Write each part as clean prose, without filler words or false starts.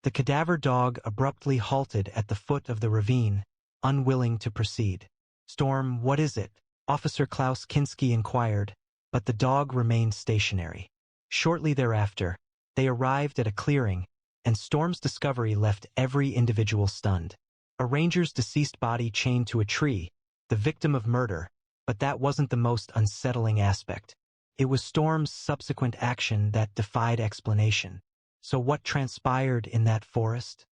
The cadaver dog abruptly halted at the foot of the ravine, unwilling to proceed. "Storm, what is it?" Officer Klaus Kinski inquired, but the dog remained stationary. Shortly thereafter, they arrived at a clearing, and Storm's discovery left every individual stunned. A ranger's deceased body chained to a tree, the victim of murder, but that wasn't the most unsettling aspect. It was Storm's subsequent action that defied explanation. So what transpired in that forest?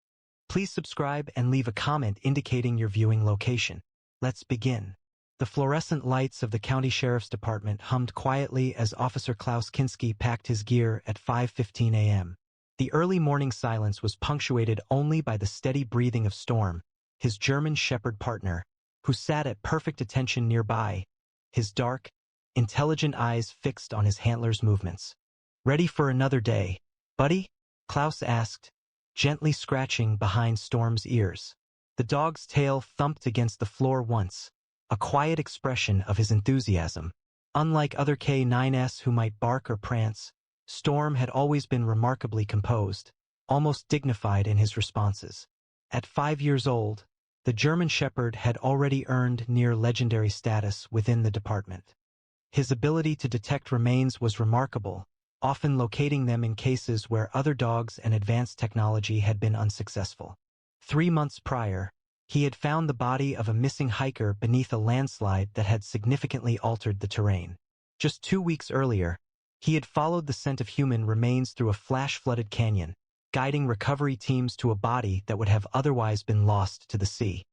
Please subscribe and leave a comment indicating your viewing location. Let's begin. The fluorescent lights of the county sheriff's department hummed quietly as Officer Klaus Kinski packed his gear at 5:15 a.m. The early morning silence was punctuated only by the steady breathing of Storm, his German Shepherd partner, who sat at perfect attention nearby, his dark, intelligent eyes fixed on his handler's movements. "Ready for another day, buddy?" Klaus asked, gently scratching behind Storm's ears. The dog's tail thumped against the floor once, a quiet expression of his enthusiasm. Unlike other K9s who might bark or prance, Storm had always been remarkably composed, almost dignified in his responses. At 5 years old, the German Shepherd had already earned near legendary status within the department. His ability to detect remains was remarkable, often locating them in cases where other dogs and advanced technology had been unsuccessful. 3 months prior, he had found the body of a missing hiker beneath a landslide that had significantly altered the terrain. Just 2 weeks earlier, he had followed the scent of human remains through a flash-flooded canyon, guiding recovery teams to a body that would have otherwise been lost to the sea.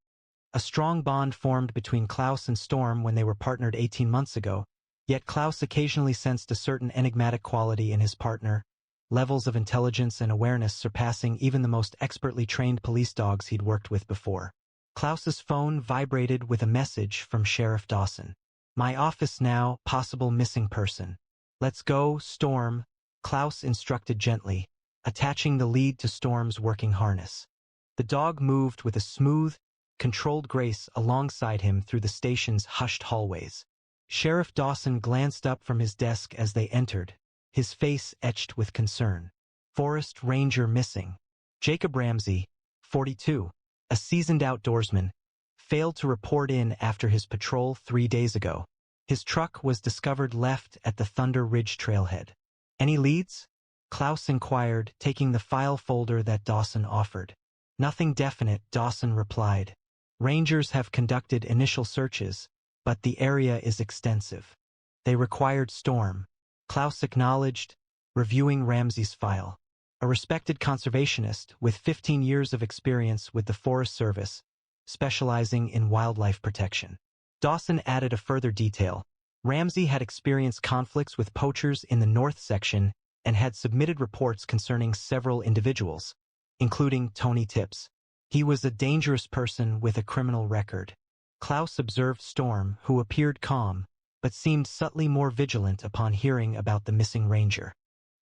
A strong bond formed between Klaus and Storm when they were partnered 18 months ago, yet Klaus occasionally sensed a certain enigmatic quality in his partner, levels of intelligence and awareness surpassing even the most expertly trained police dogs he'd worked with before. Klaus's phone vibrated with a message from Sheriff Dawson. "My office now, possible missing person." "Let's go, Storm," Klaus instructed gently, attaching the lead to Storm's working harness. The dog moved with a smooth, controlled grace alongside him through the station's hushed hallways. Sheriff Dawson glanced up from his desk as they entered, his face etched with concern. Forest ranger missing. Jacob Ramsey, 42, a seasoned outdoorsman, failed to report in after his patrol 3 days ago. His truck was discovered left at the Thunder Ridge trailhead. "Any leads?" Klaus inquired, taking the file folder that Dawson offered. "Nothing definite," Dawson replied. "Rangers have conducted initial searches, but the area is extensive. They required Storm," Klaus acknowledged, reviewing Ramsey's file. A respected conservationist with 15 years of experience with the Forest Service, specializing in wildlife protection. Dawson added a further detail. Ramsey had experienced conflicts with poachers in the north section and had submitted reports concerning several individuals, including Tony Tips. He was a dangerous person with a criminal record. Klaus observed Storm, who appeared calm, but seemed subtly more vigilant upon hearing about the missing ranger.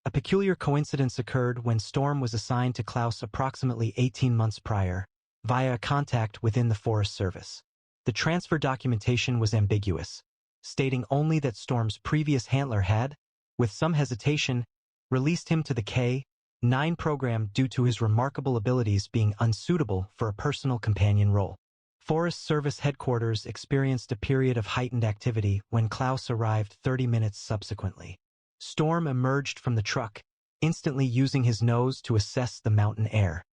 A peculiar coincidence occurred when Storm was assigned to Klaus approximately 18 months prior, via a contact within the Forest Service. The transfer documentation was ambiguous, stating only that Storm's previous handler had, with some hesitation, released him to the K-9 program due to his remarkable abilities being unsuitable for a personal companion role. Forest Service headquarters experienced a period of heightened activity when Klaus arrived 30 minutes subsequently. Storm emerged from the truck, instantly using his nose to assess the mountain air.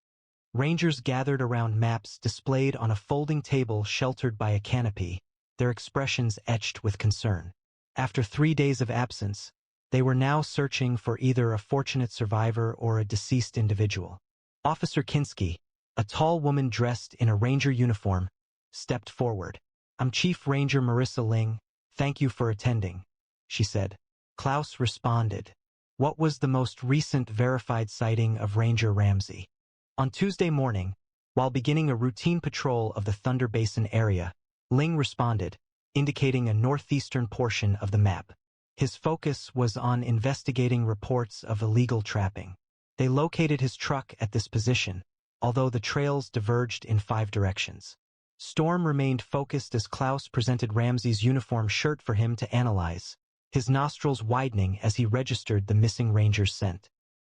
Rangers gathered around maps displayed on a folding table sheltered by a canopy, their expressions etched with concern. After 3 days of absence, they were now searching for either a fortunate survivor or a deceased individual. Officer Kinski, a tall woman dressed in a ranger uniform, stepped forward. "I'm Chief Ranger Marissa Ling. Thank you for attending," she said. Klaus responded. "What was the most recent verified sighting of Ranger Ramsey?" On Tuesday morning, while beginning a routine patrol of the Thunder Basin area, Ling responded, indicating a northeastern portion of the map. His focus was on investigating reports of illegal trapping. They located his truck at this position, although the trails diverged in 5 directions. Storm remained focused as Klaus presented Ramsey's uniform shirt for him to analyze, his nostrils widening as he registered the missing ranger's scent.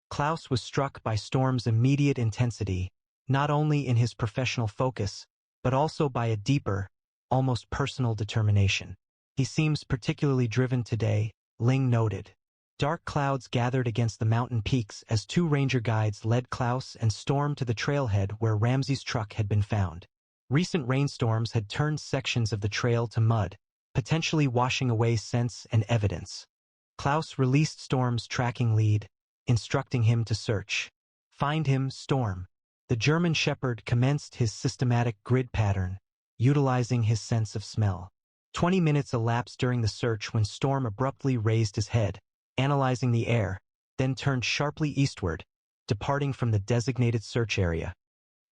Klaus was struck by Storm's immediate intensity, not only in his professional focus, but also by a deeper, almost personal determination. He seems particularly driven today, Ling noted. Dark clouds gathered against the mountain peaks as two ranger guides led Klaus and Storm to the trailhead where Ramsey's truck had been found. Recent rainstorms had turned sections of the trail to mud, potentially washing away scents and evidence. Klaus released Storm's tracking lead, instructing him to search. Find him, Storm. The German Shepherd commenced his systematic grid pattern, utilizing his sense of smell. 20 minutes elapsed during the search when Storm abruptly raised his head, analyzing the air, then turned sharply eastward, departing from the designated search area.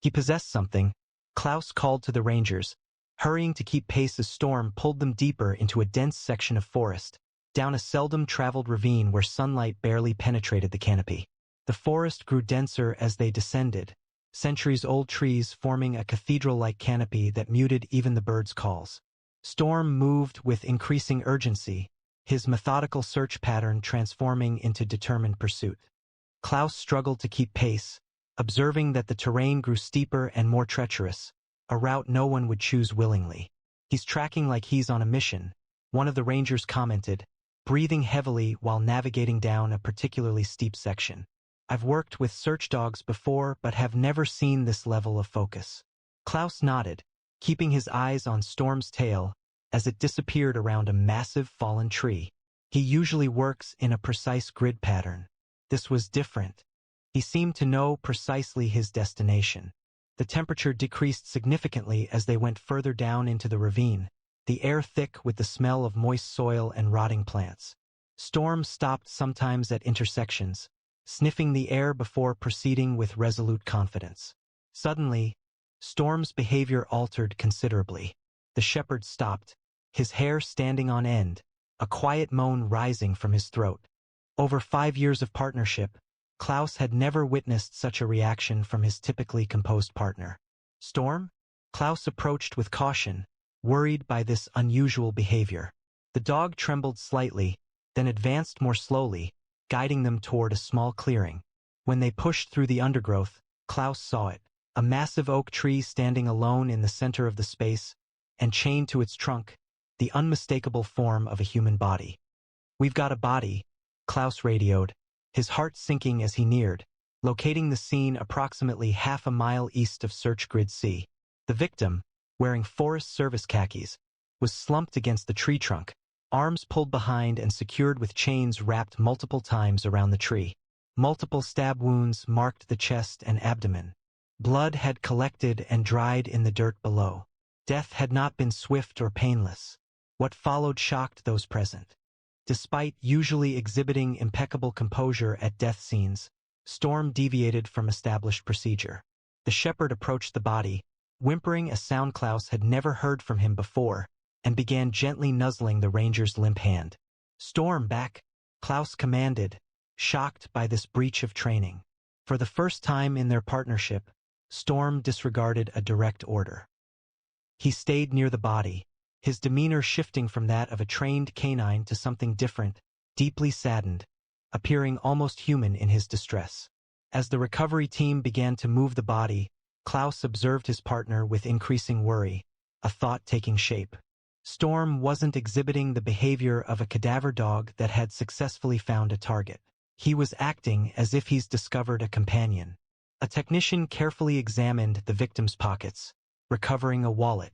He possessed something, Klaus called to the rangers, hurrying to keep pace as Storm pulled them deeper into a dense section of forest, down a seldom-traveled ravine where sunlight barely penetrated the canopy. The forest grew denser as they descended, centuries-old trees forming a cathedral-like canopy that muted even the birds' calls. Storm moved with increasing urgency, his methodical search pattern transforming into determined pursuit. Klaus struggled to keep pace, observing that the terrain grew steeper and more treacherous, a route no one would choose willingly. He's tracking like he's on a mission, one of the rangers commented, breathing heavily while navigating down a particularly steep section. I've worked with search dogs before but have never seen this level of focus. Klaus nodded, keeping his eyes on Storm's tail as it disappeared around a massive fallen tree. He usually works in a precise grid pattern. This was different. He seemed to know precisely his destination. The temperature decreased significantly as they went further down into the ravine, the air thick with the smell of moist soil and rotting plants. Storm stopped sometimes at intersections, sniffing the air before proceeding with resolute confidence. Suddenly, Storm's behavior altered considerably. The shepherd stopped, his hair standing on end, a quiet moan rising from his throat. Over 5 years of partnership, Klaus had never witnessed such a reaction from his typically composed partner. Storm? Klaus approached with caution, worried by this unusual behavior. The dog trembled slightly, then advanced more slowly, guiding them toward a small clearing. When they pushed through the undergrowth, Klaus saw it, a massive oak tree standing alone in the center of the space, and chained to its trunk, the unmistakable form of a human body. We've got a body, Klaus radioed, his heart sinking as he neared, locating the scene approximately half a mile east of Search Grid C. The victim, wearing Forest Service khakis, was slumped against the tree trunk, arms pulled behind and secured with chains wrapped multiple times around the tree. Multiple stab wounds marked the chest and abdomen. Blood had collected and dried in the dirt below. Death had not been swift or painless. What followed shocked those present. Despite usually exhibiting impeccable composure at death scenes, Storm deviated from established procedure. The shepherd approached the body, whimpering a sound Klaus had never heard from him before, and began gently nuzzling the ranger's limp hand. "Storm, back!" Klaus commanded, shocked by this breach of training. For the first time in their partnership, Storm disregarded a direct order. He stayed near the body, his demeanor shifting from that of a trained canine to something different, deeply saddened, appearing almost human in his distress. As the recovery team began to move the body, Klaus observed his partner with increasing worry, a thought taking shape. Storm wasn't exhibiting the behavior of a cadaver dog that had successfully found a target. He was acting as if he's discovered a companion. A technician carefully examined the victim's pockets, recovering a wallet.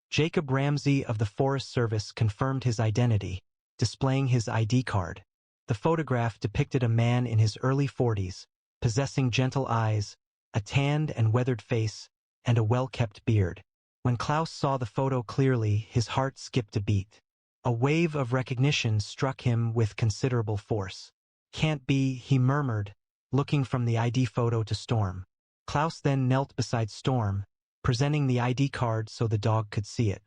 Jacob Ramsey of the Forest Service confirmed his identity, displaying his ID card. The photograph depicted a man in his early 40s, possessing gentle eyes, a tanned and weathered face, and a well-kept beard. When Klaus saw the photo clearly, his heart skipped a beat. A wave of recognition struck him with considerable force. "Can't be," he murmured, looking from the ID photo to Storm. Klaus then knelt beside Storm, presenting the ID card so the dog could see it.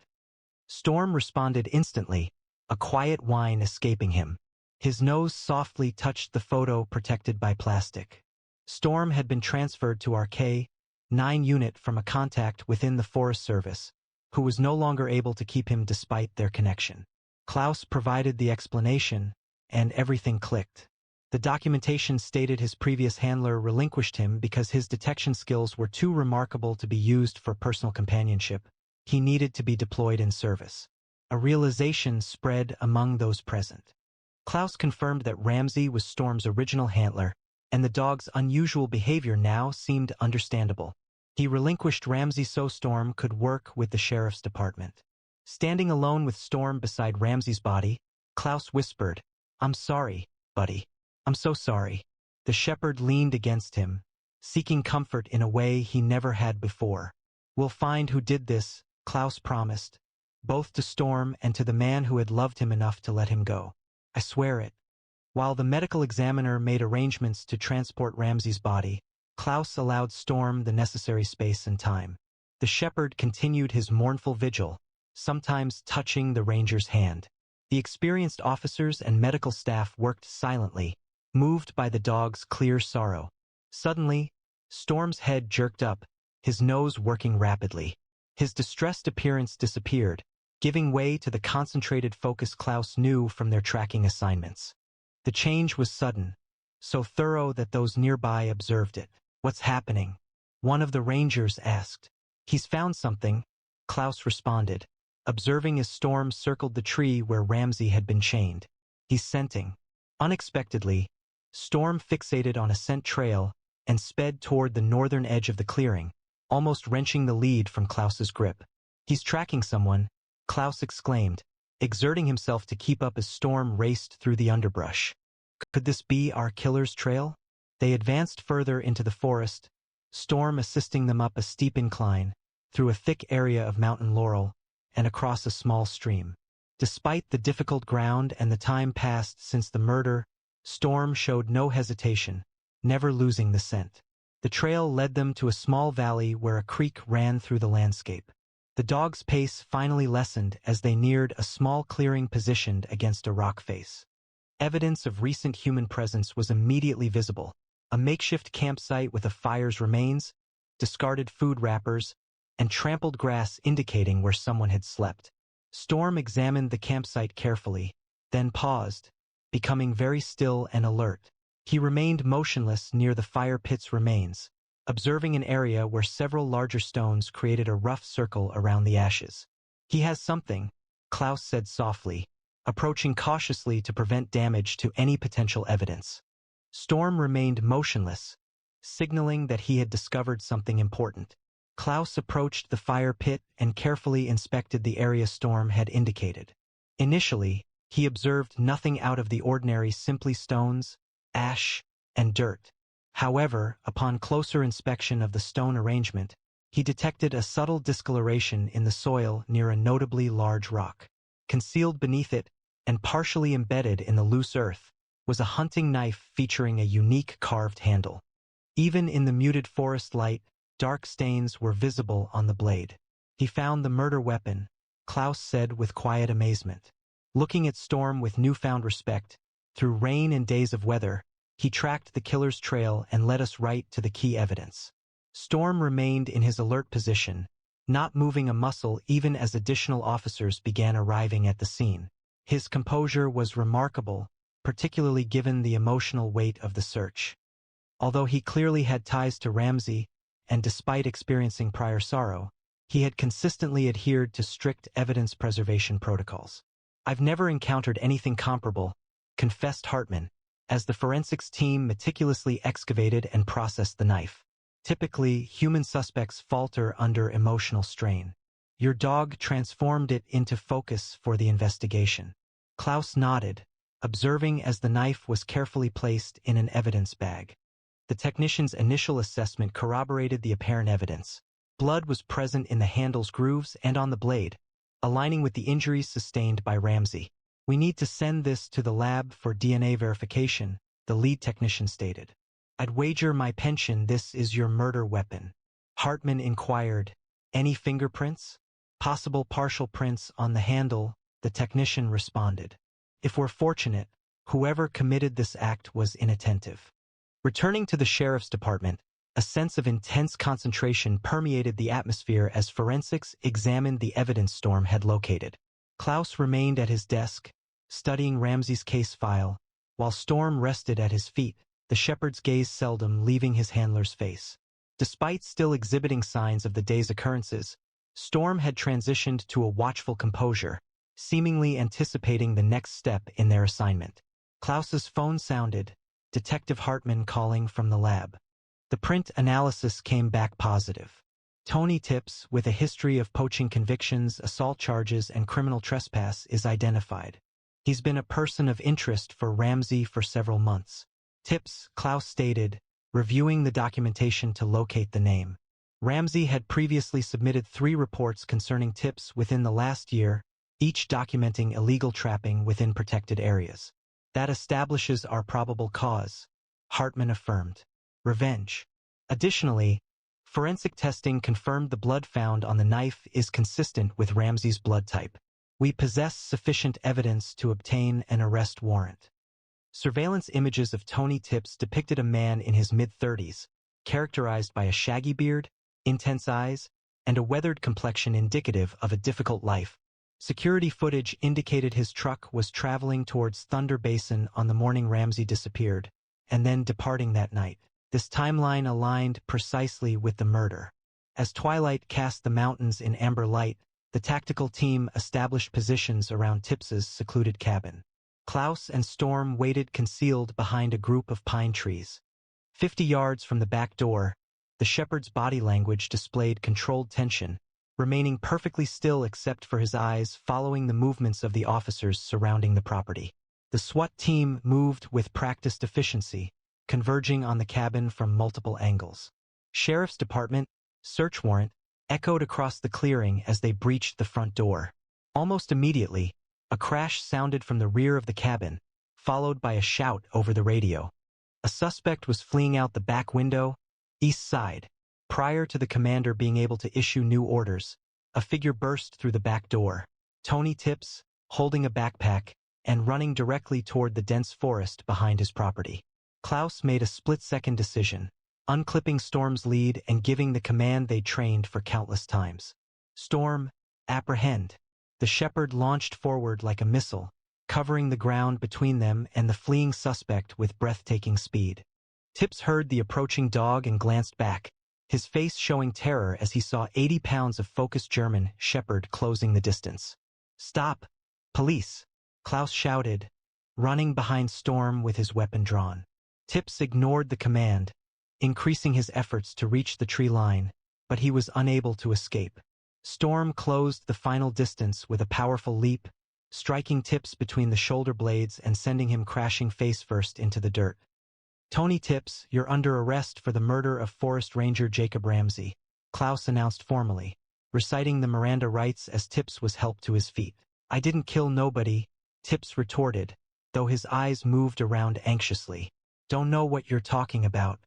Storm responded instantly, a quiet whine escaping him. His nose softly touched the photo protected by plastic. Storm had been transferred to our K-9 unit from a contact within the Forest Service, who was no longer able to keep him despite their connection. Klaus provided the explanation, and everything clicked. The documentation stated his previous handler relinquished him because his detection skills were too remarkable to be used for personal companionship. He needed to be deployed in service. A realization spread among those present. Klaus confirmed that Ramsey was Storm's original handler, and the dog's unusual behavior now seemed understandable. He relinquished Ramsey so Storm could work with the sheriff's department. Standing alone with Storm beside Ramsey's body, Klaus whispered, "I'm sorry, buddy. I'm so sorry." The shepherd leaned against him, seeking comfort in a way he never had before. "We'll find who did this," Klaus promised, both to Storm and to the man who had loved him enough to let him go. "I swear it." While the medical examiner made arrangements to transport Ramsey's body, Klaus allowed Storm the necessary space and time. The shepherd continued his mournful vigil, sometimes touching the ranger's hand. The experienced officers and medical staff worked silently, moved by the dog's clear sorrow. Suddenly, Storm's head jerked up, his nose working rapidly. His distressed appearance disappeared, giving way to the concentrated focus Klaus knew from their tracking assignments. The change was sudden, so thorough that those nearby observed it. "What's happening?" one of the rangers asked. "He's found something," Klaus responded, observing as Storm circled the tree where Ramsey had been chained. "He's scenting." Unexpectedly, Storm fixated on a scent trail and sped toward the northern edge of the clearing, almost wrenching the lead from Klaus's grip. "He's tracking someone," Klaus exclaimed, exerting himself to keep up as Storm raced through the underbrush. Could this be our killer's trail? They advanced further into the forest, Storm assisting them up a steep incline, through a thick area of mountain laurel, and across a small stream. Despite the difficult ground and the time passed since the murder, Storm showed no hesitation, never losing the scent. The trail led them to a small valley where a creek ran through the landscape. The dog's pace finally lessened as they neared a small clearing positioned against a rock face. Evidence of recent human presence was immediately visible. A makeshift campsite with a fire's remains, discarded food wrappers, and trampled grass indicating where someone had slept. Storm examined the campsite carefully, then paused, becoming very still and alert. He remained motionless near the fire pit's remains, observing an area where several larger stones created a rough circle around the ashes. "He has something," Klaus said softly, approaching cautiously to prevent damage to any potential evidence. Storm remained motionless, signaling that he had discovered something important. Klaus approached the fire pit and carefully inspected the area Storm had indicated. Initially, he observed nothing out of the ordinary, simply stones, ash, and dirt. However, upon closer inspection of the stone arrangement, he detected a subtle discoloration in the soil near a notably large rock. Concealed beneath it, and partially embedded in the loose earth, was a hunting knife featuring a unique carved handle. Even in the muted forest light, dark stains were visible on the blade. "He found the murder weapon," Klaus said with quiet amazement. Looking at Storm with newfound respect, through rain and days of weather, he tracked the killer's trail and led us right to the key evidence. Storm remained in his alert position, not moving a muscle even as additional officers began arriving at the scene. His composure was remarkable, particularly given the emotional weight of the search. Although he clearly had ties to Ramsey, and despite experiencing prior sorrow, he had consistently adhered to strict evidence preservation protocols. "I've never encountered anything comparable," confessed Hartman, as the forensics team meticulously excavated and processed the knife. "Typically, human suspects falter under emotional strain. Your dog transformed it into focus for the investigation." Klaus nodded, observing as the knife was carefully placed in an evidence bag. The technician's initial assessment corroborated the apparent evidence. Blood was present in the handle's grooves and on the blade, aligning with the injuries sustained by Ramsey. "We need to send this to the lab for DNA verification," the lead technician stated. "I'd wager my pension this is your murder weapon." Hartman inquired, "Any fingerprints?" "Possible partial prints on the handle," the technician responded. "If we're fortunate, whoever committed this act was inattentive." Returning to the sheriff's department, a sense of intense concentration permeated the atmosphere as forensics examined the evidence Storm had located. Klaus remained at his desk, studying Ramsey's case file, While Storm rested at his feet, the shepherd's gaze seldom leaving his handler's face. Despite still exhibiting signs of the day's occurrences, Storm had transitioned to a watchful composure, seemingly anticipating the next step in their assignment. Klaus's phone sounded, Detective Hartman calling from the lab. The print analysis came back positive. Tony Tips, with a history of poaching convictions, assault charges, and criminal trespass, is identified. He's been a person of interest for Ramsey for several months. Tips, Klaus stated, reviewing the documentation to locate the name. Ramsey had previously submitted 3 reports concerning Tips within the last year, each documenting illegal trapping within protected areas. That establishes our probable cause, Hartman affirmed. Revenge. Additionally, forensic testing confirmed the blood found on the knife is consistent with Ramsey's blood type. We possess sufficient evidence to obtain an arrest warrant. Surveillance images of Tony Tips depicted a man in his mid-30s, characterized by a shaggy beard, intense eyes, and a weathered complexion indicative of a difficult life. Security footage indicated his truck was traveling towards Thunder Basin on the morning Ramsey disappeared, and then departing that night. This timeline aligned precisely with the murder. As twilight cast the mountains in amber light, the tactical team established positions around Tips's secluded cabin. Klaus and Storm waited concealed behind a group of pine trees. 50 yards from the back door, the shepherd's body language displayed controlled tension, remaining perfectly still except for his eyes following the movements of the officers surrounding the property. The SWAT team moved with practiced efficiency, converging on the cabin from multiple angles. Sheriff's Department, search warrant, echoed across the clearing as they breached the front door. Almost immediately, a crash sounded from the rear of the cabin, followed by a shout over the radio. A suspect was fleeing out the back window, east side. Prior to the commander being able to issue new orders, a figure burst through the back door. Tony Tips, holding a backpack, and running directly toward the dense forest behind his property. Klaus made a split-second decision, unclipping Storm's lead and giving the command they trained for countless times. Storm, apprehend. The shepherd launched forward like a missile, covering the ground between them and the fleeing suspect with breathtaking speed. Tips heard the approaching dog and glanced back, his face showing terror as he saw 80 pounds of focused German shepherd closing the distance. Stop! Police! Klaus shouted, running behind Storm with his weapon drawn. Tips ignored the command, increasing his efforts to reach the tree line, but he was unable to escape. Storm closed the final distance with a powerful leap, striking Tips between the shoulder blades and sending him crashing face first into the dirt. Tony Tips, you're under arrest for the murder of Forest Ranger Jacob Ramsey, Klaus announced formally, reciting the Miranda rights as Tips was helped to his feet. I didn't kill nobody, Tips retorted, though his eyes moved around anxiously. Don't know what you're talking about.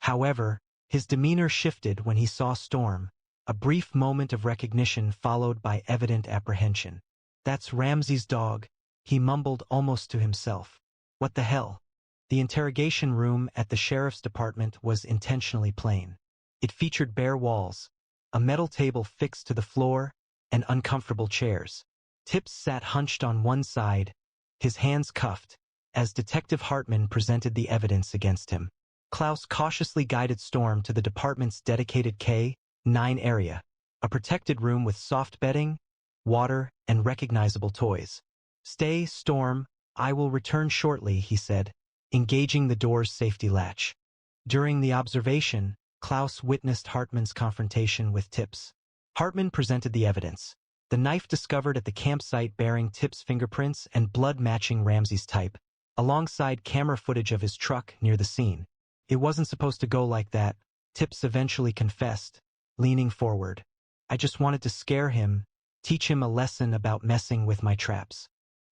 However, his demeanor shifted when he saw Storm, a brief moment of recognition followed by evident apprehension. That's Ramsey's dog, he mumbled almost to himself. What the hell? The interrogation room at the sheriff's department was intentionally plain. It featured bare walls, a metal table fixed to the floor, and uncomfortable chairs. Tips sat hunched on one side, his hands cuffed, as Detective Hartman presented the evidence against him. Klaus cautiously guided Storm to the department's dedicated K-9 area, a protected room with soft bedding, water, and recognizable toys. Stay, Storm, I will return shortly, he said, engaging the door's safety latch. During the observation, Klaus witnessed Hartman's confrontation with Tips. Hartman presented the evidence. The knife discovered at the campsite bearing Tips' fingerprints and blood matching Ramsey's type, alongside camera footage of his truck near the scene. It wasn't supposed to go like that, Tips eventually confessed, leaning forward. I just wanted to scare him, teach him a lesson about messing with my traps.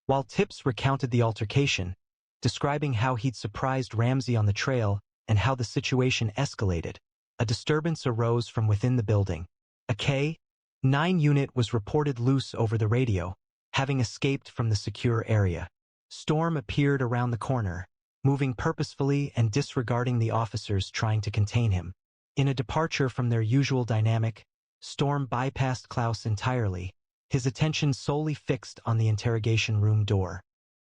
While Tips recounted the altercation, describing how he'd surprised Ramsey on the trail and how the situation escalated, a disturbance arose from within the building. A K-9 unit was reported loose over the radio, having escaped from the secure area. Storm appeared around the corner, moving purposefully and disregarding the officers trying to contain him. In a departure from their usual dynamic, Storm bypassed Klaus entirely, his attention solely fixed on the interrogation room door.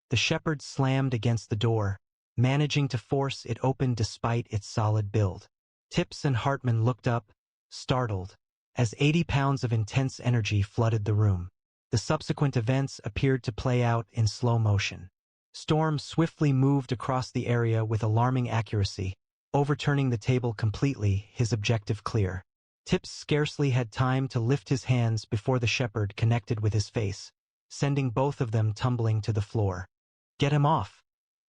The shepherd slammed against the door, managing to force it open despite its solid build. Tips and Hartman looked up, startled, as 80 pounds of intense energy flooded the room. The subsequent events appeared to play out in slow motion. Storm swiftly moved across the area with alarming accuracy, overturning the table completely, his objective clear. Tips scarcely had time to lift his hands before the shepherd connected with his face, sending both of them tumbling to the floor. "Get him off!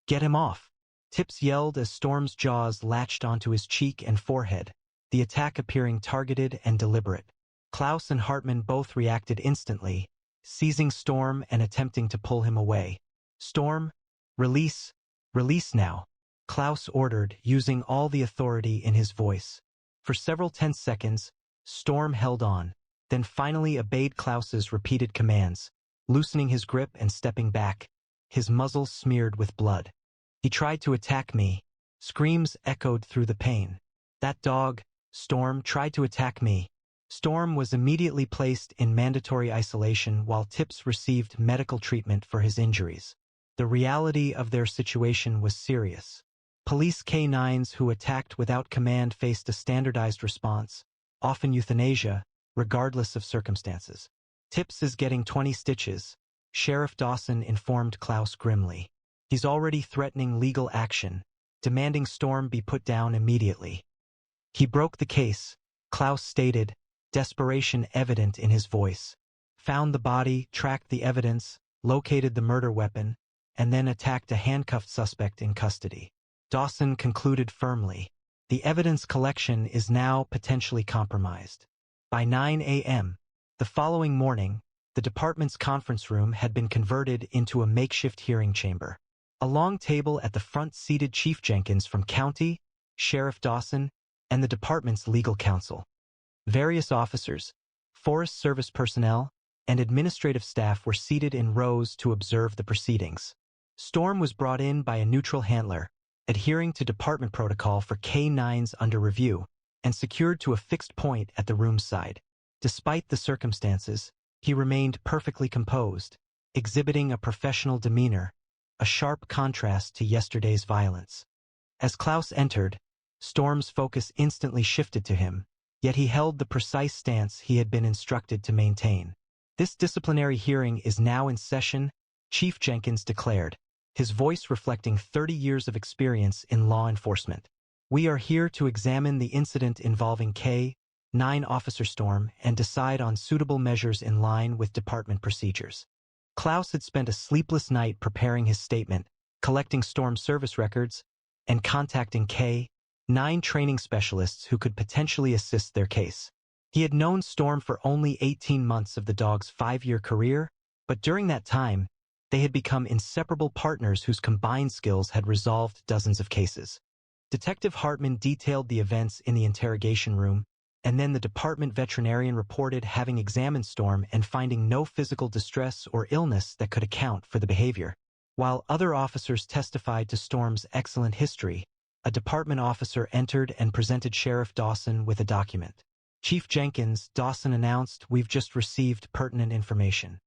Get him off!" Tips yelled as Storm's jaws latched onto his cheek and forehead, the attack appearing targeted and deliberate. Klaus and Hartman both reacted instantly, seizing Storm and attempting to pull him away. "Storm, release! Release now!" Klaus ordered, using all the authority in his voice. For several tense seconds, Storm held on, then finally obeyed Klaus's repeated commands, loosening his grip and stepping back, his muzzle smeared with blood. "He tried to attack me." Screams echoed through the pain. "That dog, Storm, tried to attack me." Storm was immediately placed in mandatory isolation while Tips received medical treatment for his injuries. The reality of their situation was serious. Police K9s who attacked without command faced a standardized response, often euthanasia, regardless of circumstances. "Tips is getting 20 stitches, Sheriff Dawson informed Klaus grimly. "He's already threatening legal action, demanding Storm be put down immediately." "He broke the case," Klaus stated, desperation evident in his voice. "Found the body, tracked the evidence, located the murder weapon, and then attacked a handcuffed suspect in custody." Dawson concluded firmly. "The evidence collection is now potentially compromised." By 9 a.m. the following morning, the department's conference room had been converted into a makeshift hearing chamber. A long table at the front seated Chief Jenkins from County, Sheriff Dawson, and the department's legal counsel. Various officers, Forest Service personnel, and administrative staff were seated in rows to observe the proceedings. Storm was brought in by a neutral handler, adhering to department protocol for K9s under review, and secured to a fixed point at the room's side. Despite the circumstances, he remained perfectly composed, exhibiting a professional demeanor, a sharp contrast to yesterday's violence. As Klaus entered, Storm's focus instantly shifted to him, yet he held the precise stance he had been instructed to maintain. "This disciplinary hearing is now in session," Chief Jenkins declared, his voice reflecting 30 years of experience in law enforcement. "We are here to examine the incident involving K9 Officer Storm and decide on suitable measures in line with department procedures." Klaus had spent a sleepless night preparing his statement, collecting Storm service records, and contacting K9 training specialists who could potentially assist their case. He had known Storm for only 18 months of the dog's 5-year career, but during that time, they had become inseparable partners whose combined skills had resolved dozens of cases. Detective Hartman detailed the events in the interrogation room, and then the department veterinarian reported having examined Storm and finding no physical distress or illness that could account for the behavior. While other officers testified to Storm's excellent history, a department officer entered and presented Sheriff Dawson with a document. "Chief Jenkins," Dawson announced, "we've just received pertinent information.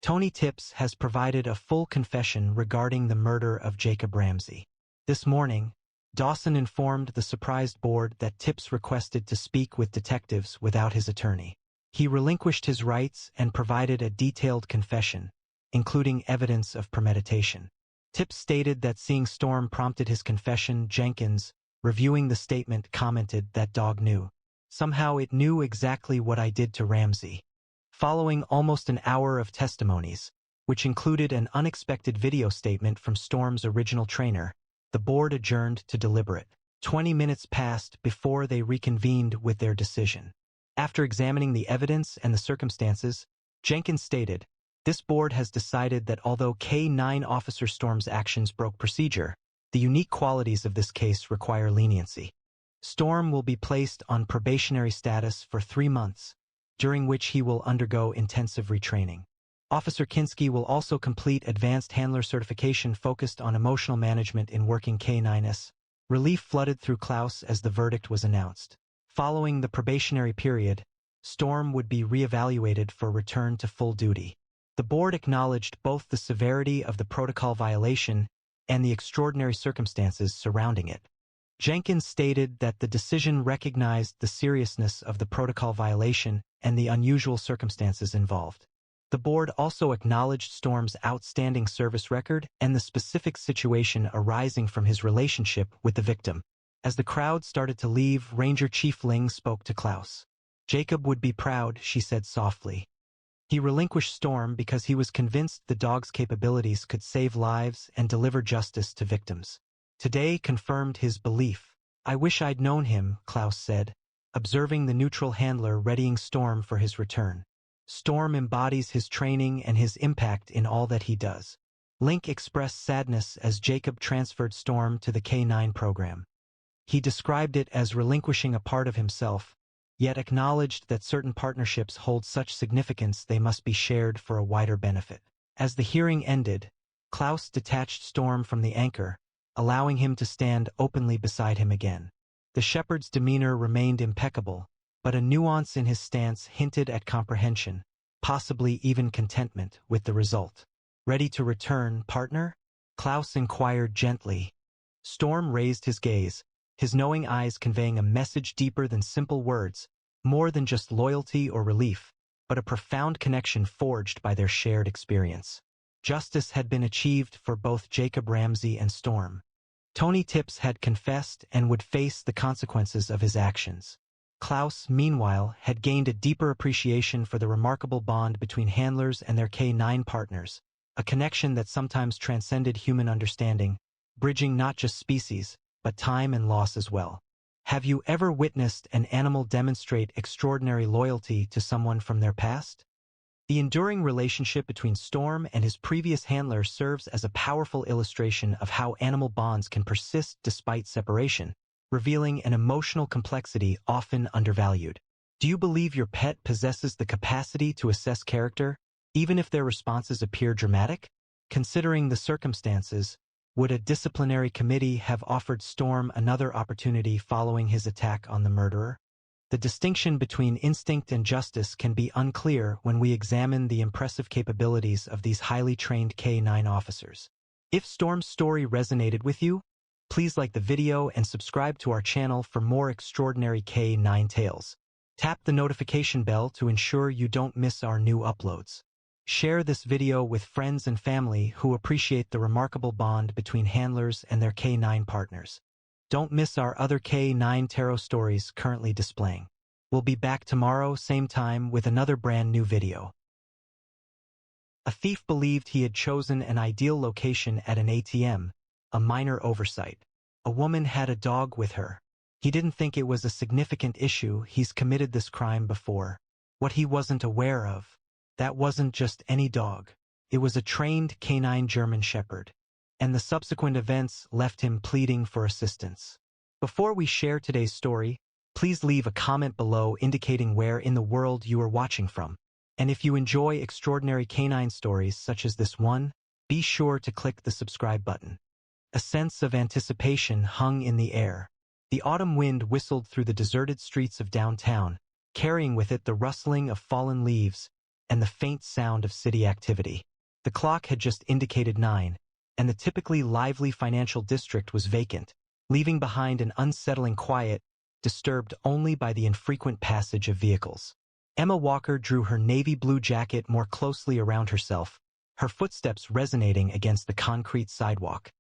Tony Tips has provided a full confession regarding the murder of Jacob Ramsey." This morning, Dawson informed the surprised board that Tips requested to speak with detectives without his attorney. He relinquished his rights and provided a detailed confession, including evidence of premeditation. Tips stated that seeing Storm prompted his confession. Jenkins, reviewing the statement, commented that dog knew. "Somehow it knew exactly what I did to Ramsey." Following almost an hour of testimonies, which included an unexpected video statement from Storm's original trainer, the board adjourned to deliberate. 20 minutes passed before they reconvened with their decision. After examining the evidence and the circumstances, Jenkins stated, "This board has decided that although K9 Officer Storm's actions broke procedure, the unique qualities of this case require leniency. Storm will be placed on probationary status for 3 months, during which he will undergo intensive retraining. Officer Kinski will also complete advanced handler certification focused on emotional management in working K9s." Relief flooded through Klaus as the verdict was announced. Following the probationary period, Storm would be reevaluated for return to full duty. The board acknowledged both the severity of the protocol violation and the extraordinary circumstances surrounding it. Jenkins stated that the decision recognized the seriousness of the protocol violation and the unusual circumstances involved. The board also acknowledged Storm's outstanding service record and the specific situation arising from his relationship with the victim. As the crowd started to leave, Ranger Chief Ling spoke to Klaus. "Jacob would be proud," she said softly. He relinquished Storm because he was convinced the dog's capabilities could save lives and deliver justice to victims. Today confirmed his belief. "I wish I'd known him," Klaus said, observing the neutral handler readying Storm for his return. Storm embodies his training and his impact in all that he does. Link expressed sadness as Jacob transferred Storm to the K9 program. He described it as relinquishing a part of himself, yet acknowledged that certain partnerships hold such significance they must be shared for a wider benefit. As the hearing ended, Klaus detached Storm from the anchor, allowing him to stand openly beside him again. The shepherd's demeanor remained impeccable, but a nuance in his stance hinted at comprehension, possibly even contentment, with the result. "Ready to return, partner?" Klaus inquired gently. Storm raised his gaze, his knowing eyes conveying a message deeper than simple words, more than just loyalty or relief, but a profound connection forged by their shared experience. Justice had been achieved for both Jacob Ramsey and Storm. Tony Tips had confessed and would face the consequences of his actions. Klaus, meanwhile, had gained a deeper appreciation for the remarkable bond between handlers and their K9 partners, a connection that sometimes transcended human understanding, bridging not just species, but time and loss as well. Have you ever witnessed an animal demonstrate extraordinary loyalty to someone from their past? The enduring relationship between Storm and his previous handler serves as a powerful illustration of how animal bonds can persist despite separation, revealing an emotional complexity often undervalued. Do you believe your pet possesses the capacity to assess character, even if their responses appear dramatic? Considering the circumstances, would a disciplinary committee have offered Storm another opportunity following his attack on the murderer? The distinction between instinct and justice can be unclear when we examine the impressive capabilities of these highly trained K9 officers. If Storm's story resonated with you, please like the video and subscribe to our channel for more extraordinary K9 tales. Tap the notification bell to ensure you don't miss our new uploads. Share this video with friends and family who appreciate the remarkable bond between handlers and their K9 partners. Don't miss our other K9 tarot stories currently displaying. We'll be back tomorrow, same time, with another brand new video. A thief believed he had chosen an ideal location at an ATM, a minor oversight. A woman had a dog with her. He didn't think it was a significant issue. He's committed this crime before. What he wasn't aware of, that wasn't just any dog. It was a trained canine German Shepherd. And the subsequent events left him pleading for assistance. Before we share today's story, please leave a comment below indicating where in the world you are watching from. And if you enjoy extraordinary canine stories such as this one, be sure to click the subscribe button. A sense of anticipation hung in the air. The autumn wind whistled through the deserted streets of downtown, carrying with it the rustling of fallen leaves and the faint sound of city activity. The clock had just indicated 9, and the typically lively financial district was vacant, leaving behind an unsettling quiet, disturbed only by the infrequent passage of vehicles. Emma Walker drew her navy blue jacket more closely around herself, her footsteps resonating against the concrete sidewalk.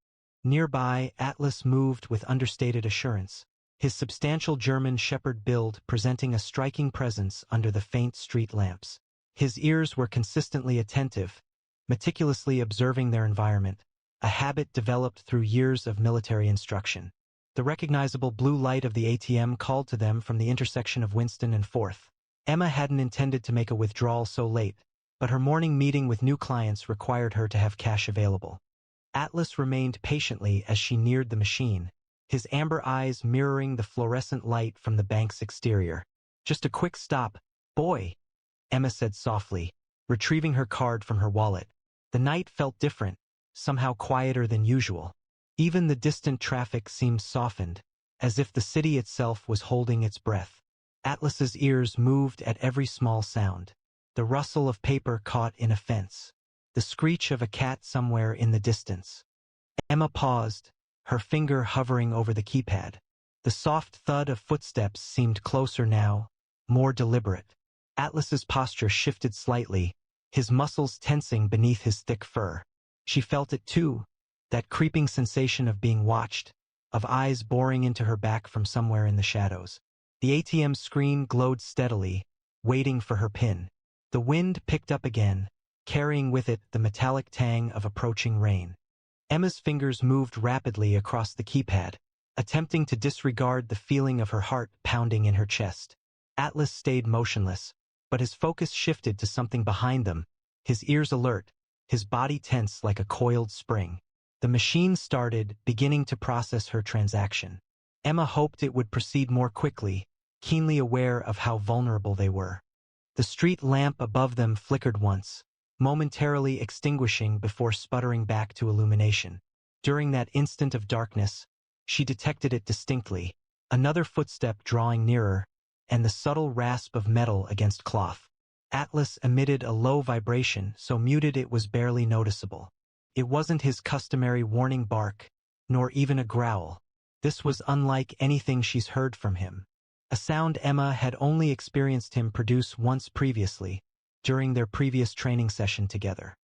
Nearby, Atlas moved with understated assurance, his substantial German Shepherd build presenting a striking presence under the faint street lamps. His ears were consistently attentive, meticulously observing their environment, a habit developed through years of military instruction. The recognizable blue light of the ATM called to them from the intersection of Winston and 4th. Emma hadn't intended to make a withdrawal so late, but her morning meeting with new clients required her to have cash available. Atlas remained patiently as she neared the machine, his amber eyes mirroring the fluorescent light from the bank's exterior. "Just a quick stop, boy," Emma said softly, retrieving her card from her wallet. The night felt different, somehow quieter than usual. Even the distant traffic seemed softened, as if the city itself was holding its breath. Atlas's ears moved at every small sound. the rustle of paper caught in a fence, the screech of a cat somewhere in the distance. Emma paused, her finger hovering over the keypad. The soft thud of footsteps seemed closer now, more deliberate. Atlas's posture shifted slightly, his muscles tensing beneath his thick fur. She felt it too, that creeping sensation of being watched, of eyes boring into her back from somewhere in the shadows. The ATM screen glowed steadily, waiting for her pin. The wind picked up again, carrying with it the metallic tang of approaching rain. Emma's fingers moved rapidly across the keypad, attempting to disregard the feeling of her heart pounding in her chest. Atlas stayed motionless, but his focus shifted to something behind them, his ears alert, his body tense like a coiled spring. The machine started, beginning to process her transaction. Emma hoped it would proceed more quickly, keenly aware of how vulnerable they were. The street lamp above them flickered once, momentarily extinguishing before sputtering back to illumination. During that instant of darkness, she detected it distinctly, another footstep drawing nearer, and the subtle rasp of metal against cloth. Atlas emitted a low vibration so muted it was barely noticeable. It wasn't his customary warning bark, nor even a growl. This was unlike anything she's heard from him. A sound Emma had only experienced him produce once previously, during their previous training session together.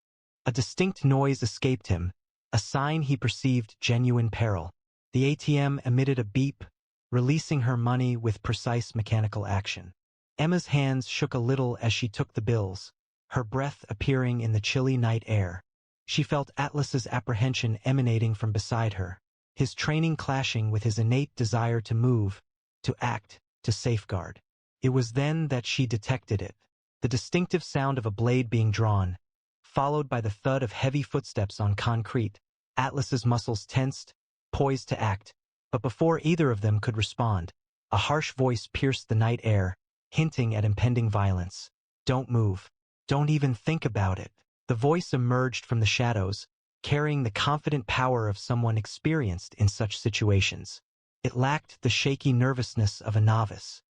A distinct noise escaped him, a sign he perceived genuine peril. The ATM emitted a beep, releasing her money with precise mechanical action. Emma's hands shook a little as she took the bills, her breath appearing in the chilly night air. She felt Atlas's apprehension emanating from beside her, his training clashing with his innate desire to move, to act, to safeguard. It was then that she detected it, the distinctive sound of a blade being drawn, followed by the thud of heavy footsteps on concrete. Atlas's muscles tensed, poised to act, but before either of them could respond, a harsh voice pierced the night air, hinting at impending violence. "Don't move. Don't even think about it." The voice emerged from the shadows, carrying the confident power of someone experienced in such situations. It lacked the shaky nervousness of a novice.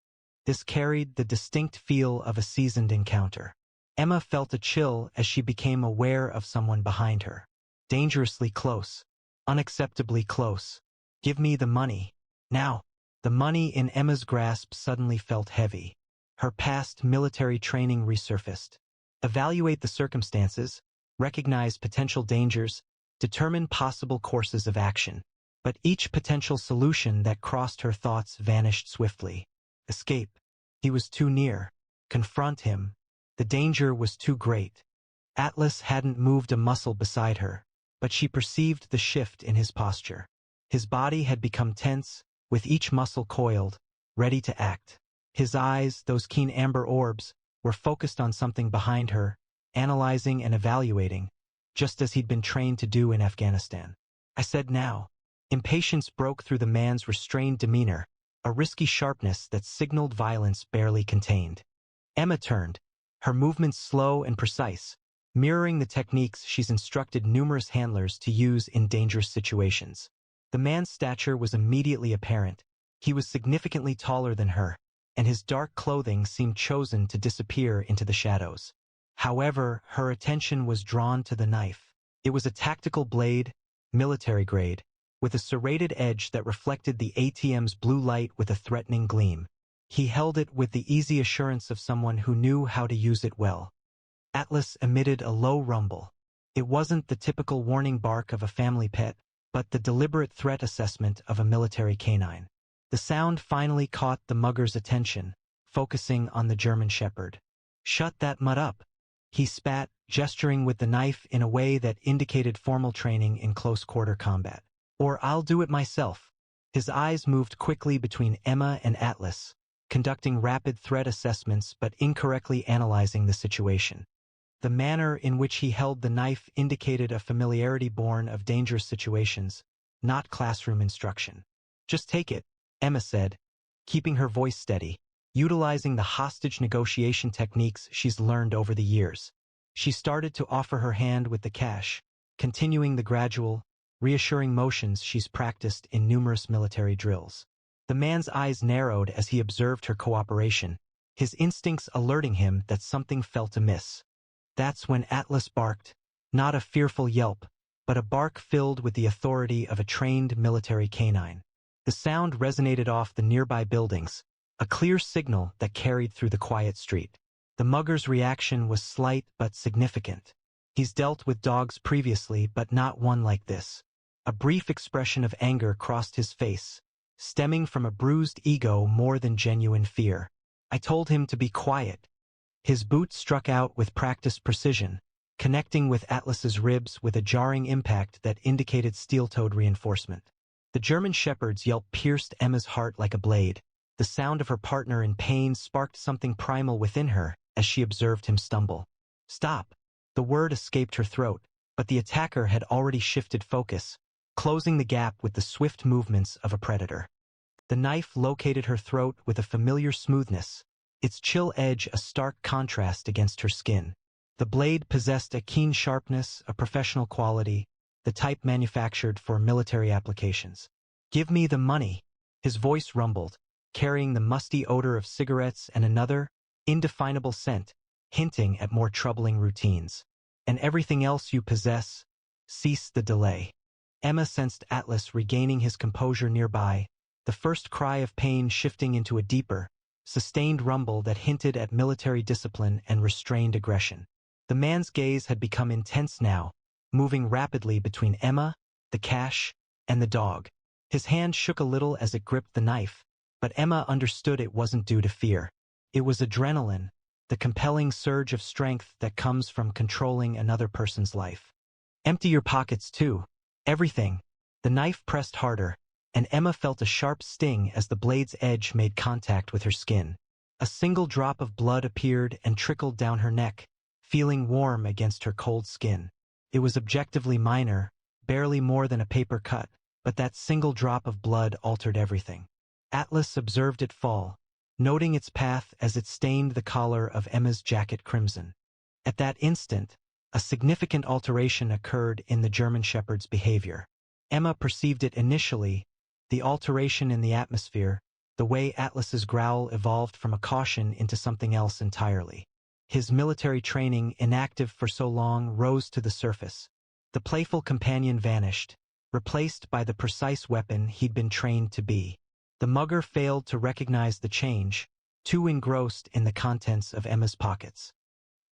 This carried the distinct feel of a seasoned encounter. Emma felt a chill as she became aware of someone behind her. Dangerously close. Unacceptably close. "Give me the money. Now." The money in Emma's grasp suddenly felt heavy. Her past military training resurfaced. Evaluate the circumstances, recognize potential dangers, determine possible courses of action. But each potential solution that crossed her thoughts vanished swiftly. Escape. He was too near. Confront him. The danger was too great. Atlas hadn't moved a muscle beside her, but she perceived the shift in his posture. His body had become tense, with each muscle coiled, ready to act. His eyes, those keen amber orbs, were focused on something behind her, analyzing and evaluating, just as he'd been trained to do in Afghanistan. "I said now." Impatience broke through the man's restrained demeanor, a risky sharpness that signaled violence barely contained. Emma turned, her movements slow and precise, mirroring the techniques she's instructed numerous handlers to use in dangerous situations. The man's stature was immediately apparent. He was significantly taller than her, and his dark clothing seemed chosen to disappear into the shadows. However, her attention was drawn to the knife. It was a tactical blade, military grade, with a serrated edge that reflected the ATM's blue light with a threatening gleam. He held it with the easy assurance of someone who knew how to use it well. Atlas emitted a low rumble. It wasn't the typical warning bark of a family pet, but the deliberate threat assessment of a military canine. The sound finally caught the mugger's attention, focusing on the German shepherd. "Shut that mutt up," he spat, gesturing with the knife in a way that indicated formal training in close-quarter combat. "Or I'll do it myself." His eyes moved quickly between Emma and Atlas, conducting rapid threat assessments but incorrectly analyzing the situation. The manner in which he held the knife indicated a familiarity born of dangerous situations, not classroom instruction. "Just take it," Emma said, keeping her voice steady, utilizing the hostage negotiation techniques she's learned over the years. She started to offer her hand with the cash, continuing the gradual, reassuring motions she's practiced in numerous military drills. The man's eyes narrowed as he observed her cooperation, his instincts alerting him that something felt amiss. That's when Atlas barked, not a fearful yelp, but a bark filled with the authority of a trained military canine. The sound resonated off the nearby buildings, a clear signal that carried through the quiet street. The mugger's reaction was slight but significant. He's dealt with dogs previously, but not one like this. A brief expression of anger crossed his face, stemming from a bruised ego more than genuine fear. I told him to be quiet. His boot struck out with practiced precision, connecting with Atlas's ribs with a jarring impact that indicated steel-toed reinforcement. The German Shepherd's yelp pierced Emma's heart like a blade. The sound of her partner in pain sparked something primal within her as she observed him stumble. Stop! The word escaped her throat, but the attacker had already shifted focus, closing the gap with the swift movements of a predator. The knife located her throat with a familiar smoothness, its chill edge a stark contrast against her skin. The blade possessed a keen sharpness, a professional quality, the type manufactured for military applications. Give me the money, his voice rumbled, carrying the musty odor of cigarettes and another, indefinable scent, hinting at more troubling routines. And everything else you possess, cease the delay. Emma sensed Atlas regaining his composure nearby, the first cry of pain shifting into a deeper, sustained rumble that hinted at military discipline and restrained aggression. The man's gaze had become intense now, moving rapidly between Emma, the cache, and the dog. His hand shook a little as it gripped the knife, but Emma understood it wasn't due to fear. It was adrenaline, the compelling surge of strength that comes from controlling another person's life. Empty your pockets too. Everything. The knife pressed harder, and Emma felt a sharp sting as the blade's edge made contact with her skin. A single drop of blood appeared and trickled down her neck, feeling warm against her cold skin. It was objectively minor, barely more than a paper cut, but that single drop of blood altered everything. Atlas observed it fall, noting its path as it stained the collar of Emma's jacket crimson. At that instant, a significant alteration occurred in the German Shepherd's behavior. Emma perceived it initially, the alteration in the atmosphere, the way Atlas's growl evolved from a caution into something else entirely. His military training, inactive for so long, rose to the surface. The playful companion vanished, replaced by the precise weapon he'd been trained to be. The mugger failed to recognize the change, too engrossed in the contents of Emma's pockets.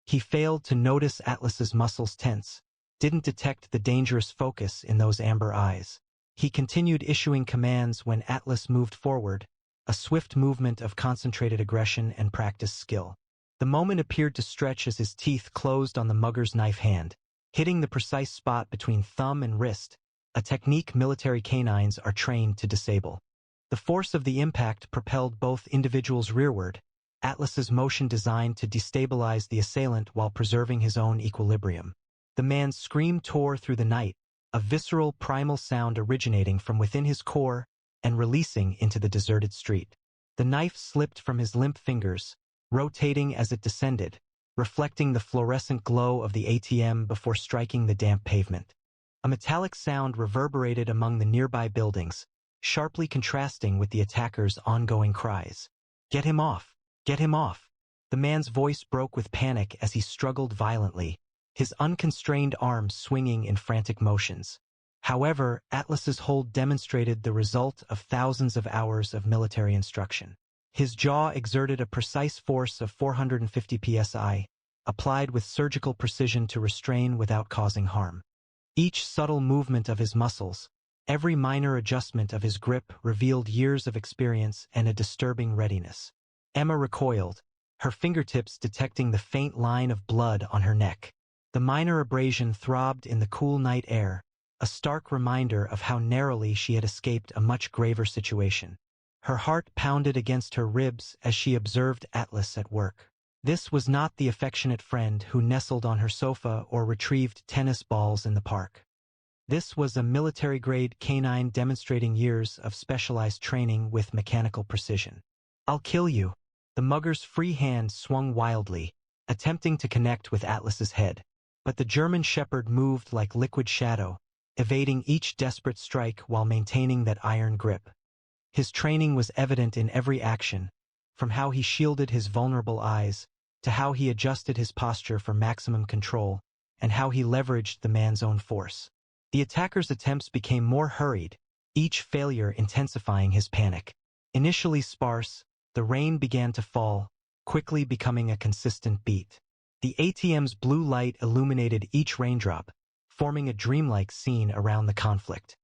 He failed to notice Atlas's muscles tense, didn't detect the dangerous focus in those amber eyes. He continued issuing commands when Atlas moved forward, a swift movement of concentrated aggression and practiced skill. The moment appeared to stretch as his teeth closed on the mugger's knife hand, hitting the precise spot between thumb and wrist, a technique military canines are trained to disable. The force of the impact propelled both individuals rearward, Atlas's motion designed to destabilize the assailant while preserving his own equilibrium. The man's scream tore through the night, a visceral primal sound originating from within his core and releasing into the deserted street. The knife slipped from his limp fingers, rotating as it descended, reflecting the fluorescent glow of the ATM before striking the damp pavement. A metallic sound reverberated among the nearby buildings, sharply contrasting with the attacker's ongoing cries. Get him off! Get him off! The man's voice broke with panic as he struggled violently, his unconstrained arms swinging in frantic motions. However, Atlas's hold demonstrated the result of thousands of hours of military instruction. His jaw exerted a precise force of 450 psi, applied with surgical precision to restrain without causing harm. Each subtle movement of his muscles, every minor adjustment of his grip revealed years of experience and a disturbing readiness. Emma recoiled, her fingertips detecting the faint line of blood on her neck. The minor abrasion throbbed in the cool night air, a stark reminder of how narrowly she had escaped a much graver situation. Her heart pounded against her ribs as she observed Atlas at work. This was not the affectionate friend who nestled on her sofa or retrieved tennis balls in the park. This was a military-grade canine demonstrating years of specialized training with mechanical precision. I'll kill you. The mugger's free hand swung wildly, attempting to connect with Atlas's head. But the German Shepherd moved like liquid shadow, evading each desperate strike while maintaining that iron grip. His training was evident in every action, from how he shielded his vulnerable eyes, to how he adjusted his posture for maximum control, and how he leveraged the man's own force. The attacker's attempts became more hurried, each failure intensifying his panic. Initially sparse, the rain began to fall, quickly becoming a consistent beat. The ATM's blue light illuminated each raindrop, forming a dreamlike scene around the conflict.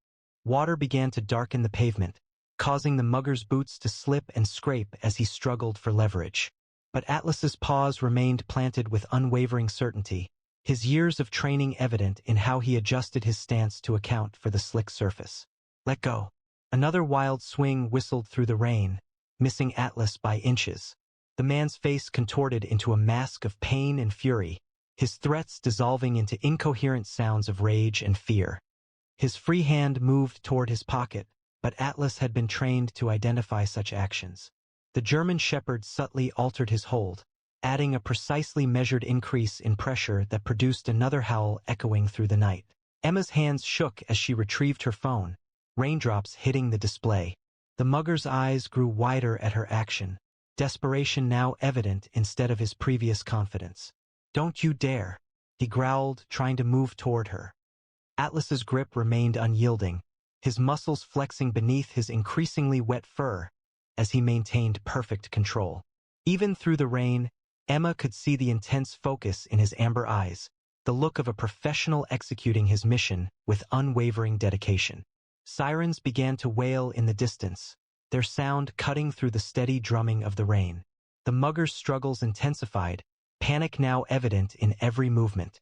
Water began to darken the pavement, causing the mugger's boots to slip and scrape as he struggled for leverage. But Atlas's paws remained planted with unwavering certainty, his years of training evident in how he adjusted his stance to account for the slick surface. Let go. Another wild swing whistled through the rain, missing Atlas by inches. The man's face contorted into a mask of pain and fury, his threats dissolving into incoherent sounds of rage and fear. His free hand moved toward his pocket, but Atlas had been trained to identify such actions. The German shepherd subtly altered his hold, adding a precisely measured increase in pressure that produced another howl echoing through the night. Emma's hands shook as she retrieved her phone, raindrops hitting the display. The mugger's eyes grew wider at her action, desperation now evident instead of his previous confidence. "Don't you dare," he growled, trying to move toward her. Atlas's grip remained unyielding, his muscles flexing beneath his increasingly wet fur as he maintained perfect control. Even through the rain, Emma could see the intense focus in his amber eyes, the look of a professional executing his mission with unwavering dedication. Sirens began to wail in the distance, their sound cutting through the steady drumming of the rain. The mugger's struggles intensified, panic now evident in every movement.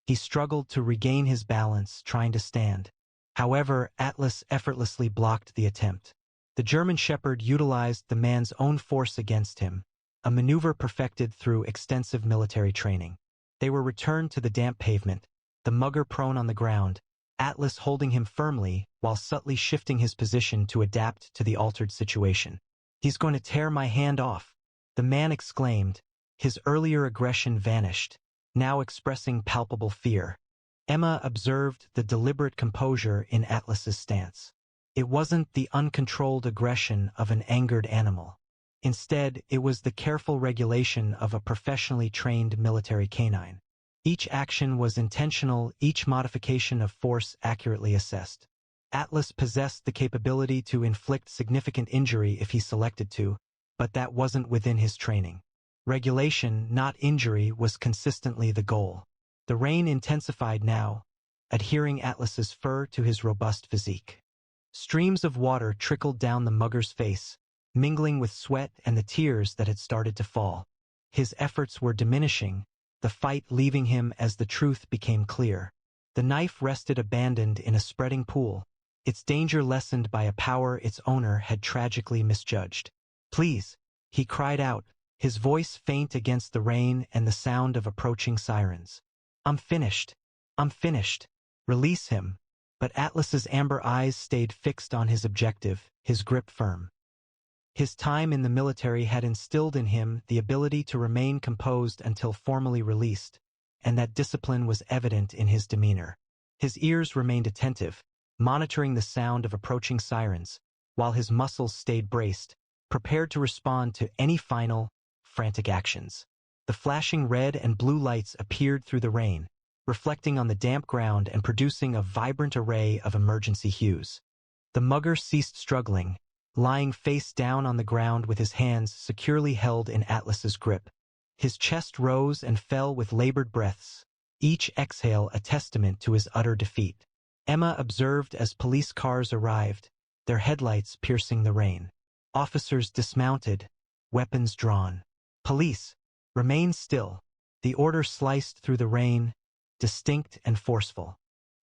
He struggled to regain his balance, trying to stand. However, Atlas effortlessly blocked the attempt. The German shepherd utilized the man's own force against him, a maneuver perfected through extensive military training. They were returned to the damp pavement, the mugger prone on the ground, Atlas holding him firmly while subtly shifting his position to adapt to the altered situation. "He's going to tear my hand off," the man exclaimed, his earlier aggression vanished, now expressing palpable fear. Emma observed the deliberate composure in Atlas's stance. It wasn't the uncontrolled aggression of an angered animal. Instead, it was the careful regulation of a professionally trained military canine. Each action was intentional, each modification of force accurately assessed. Atlas possessed the capability to inflict significant injury if he selected to, but that wasn't within his training. Regulation, not injury, was consistently the goal. The rain intensified now, adhering Atlas's fur to his robust physique. Streams of water trickled down the mugger's face, mingling with sweat and the tears that had started to fall. His efforts were diminishing, the fight leaving him as the truth became clear. The knife rested abandoned in a spreading pool, its danger lessened by a power its owner had tragically misjudged. "Please," he cried out, his voice faint against the rain and the sound of approaching sirens. "I'm finished. I'm finished. Release him." But Atlas's amber eyes stayed fixed on his objective, his grip firm. His time in the military had instilled in him the ability to remain composed until formally released, and that discipline was evident in his demeanor. His ears remained attentive, monitoring the sound of approaching sirens, while his muscles stayed braced, prepared to respond to any final, frantic actions. The flashing red and blue lights appeared through the rain, reflecting on the damp ground and producing a vibrant array of emergency hues. The mugger ceased struggling, lying face down on the ground with his hands securely held in Atlas's grip. His chest rose and fell with labored breaths, each exhale a testament to his utter defeat. Emma observed as police cars arrived, their headlights piercing the rain. Officers dismounted, weapons drawn. "Police, remain still." The order sliced through the rain, distinct and forceful.